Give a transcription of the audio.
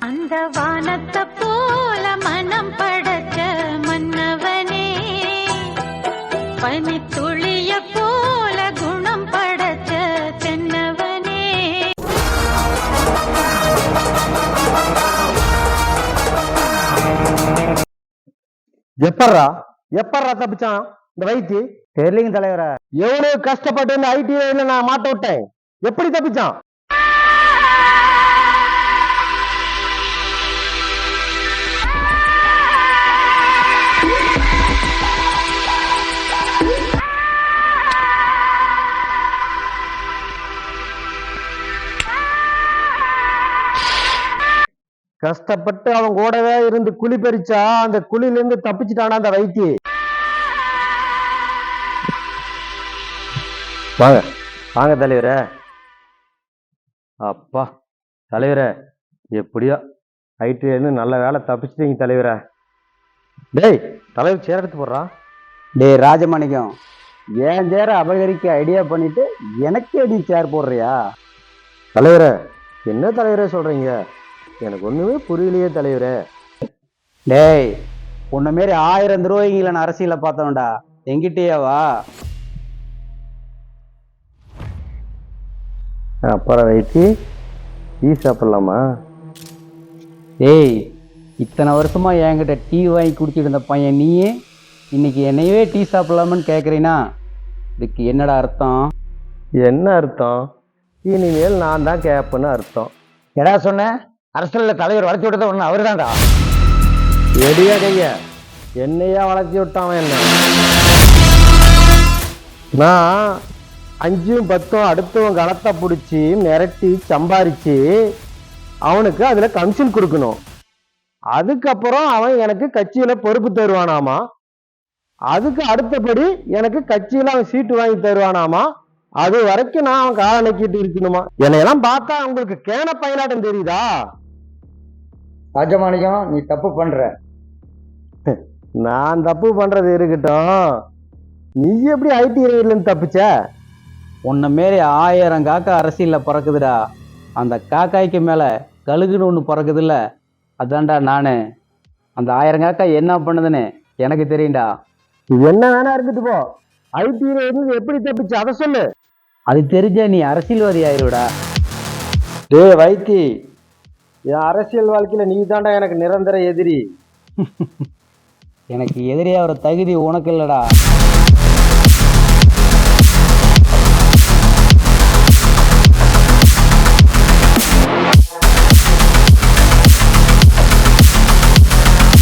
அந்த வானத்தை போல மனம் படைச்ச மன்னவனே, பனித்துளிய போல குணம் படைச்ச தென்னவனே. எப்பட்றா எப்பட்றா தப்பிச்சான் இந்த வைத்தி? தெரியலங்க தலைவரா. எவ்வளவு கஷ்டப்பட்டு இந்த ஐடி நான் மாட்ட விட்டேன், எப்படி தப்பிச்சான்? கஷ்டப்பட்டு அவன் கூடவே இருந்து குழி பறிச்சா அந்த குழியில இருந்து தப்பிச்சுட்டானா அந்த வைத்தி. வாங்க வாங்க தலைவரே. அப்பா தலைவரே, எப்படியோ ஐடின்னு நல்ல வேலை தப்பிச்சிட்டீங்க தலைவரே. டேய் தலைவர் சேர் எடுத்து போடுறான். டேய் ராஜமாணிக்கம், என் சேர அபகரிக்க ஐடியா பண்ணிட்டு எனக்கே நீ சேர் போடுறியா? தலைவரே என்ன தலைவரே சொல்றீங்க? எனக்கு ஒண்ணுமே புரியலையே தலைவரே. டேய் உன்ன மாரி 1000 துரோகிகளை நான் அரசியல பார்த்தவன்டா, எங்கிட்டேவா? அப்புறம் வைத்தி டீ சாப்பிடலாமா? டேய் இத்தனை வருஷமா என்கிட்ட டீ வாங்கி குடிச்சிட்டு இருந்த பையன் நீயே இன்னைக்கு என்னையவே டீ சாப்பிடலாமான்னு கேட்குறீனா, இதுக்கு என்னடா அர்த்தம்? என்ன அர்த்தம்? இனிமேல் நான் தான் கேட்பேன்னு அர்த்தம். எடா சொன்ன அரசியல்ல தலைவர் வளர்ச்சி விட்டத ஒன்று அவரு தான்டா. எடியா கைய என்னையா வளர்ச்சி விட்டான் என்ன? நான் 5ம் 10ம் அடுத்தவன் கணத்தை பிடிச்சி மிரட்டி சம்பாரிச்சு அவனுக்கு அதுல கமிஷன் கொடுக்கணும். அதுக்கப்புறம் அவன் எனக்கு கட்சியில பொறுப்பு தருவானாமா. அதுக்கு அடுத்தபடி எனக்கு கட்சியில அவன் சீட்டு வாங்கி தருவானாமா. அது வரைக்கும் நான் அவன் காலை நக்கிட்டு இருக்கணுமா? என்னையெல்லாம் பார்த்தா உங்களுக்கு கேன பயனாட்டம் தெரியுதா? ராஜமாணிக்கம், நீ தப்பு பண்ற. நான் தப்பு பண்றது இருக்கட்டும், நீ எப்படி ஐடி ரைட்ல இருந்து தப்பிச்ச? உன்ன மாரி 1000 காக்கா அரசியல்ல பறக்குதுடா. அந்த காக்காய்க்கு மேல கழுகுன்னு ஒன்று பறக்குதுல்ல, அதான்டா நானு. அந்த 1000 காக்கா என்ன பண்ணுதுன்னு எனக்கு தெரியும்டா. என்ன வேணா இருந்துட்டு போ, ஐடி ரைட்ல எப்படி தப்பிச்ச அதை சொல்லு. அது தெரிஞ்ச நீ அரசியல்வாதி ஆயிருடா. டே வைத்தி, என் அரசியல் வாழ்க்கையில நீ தாண்டா எனக்கு நிரந்தர எதிரி. எனக்கு எதிரியா ஒரு தகுதி உனக்கு இல்லடா.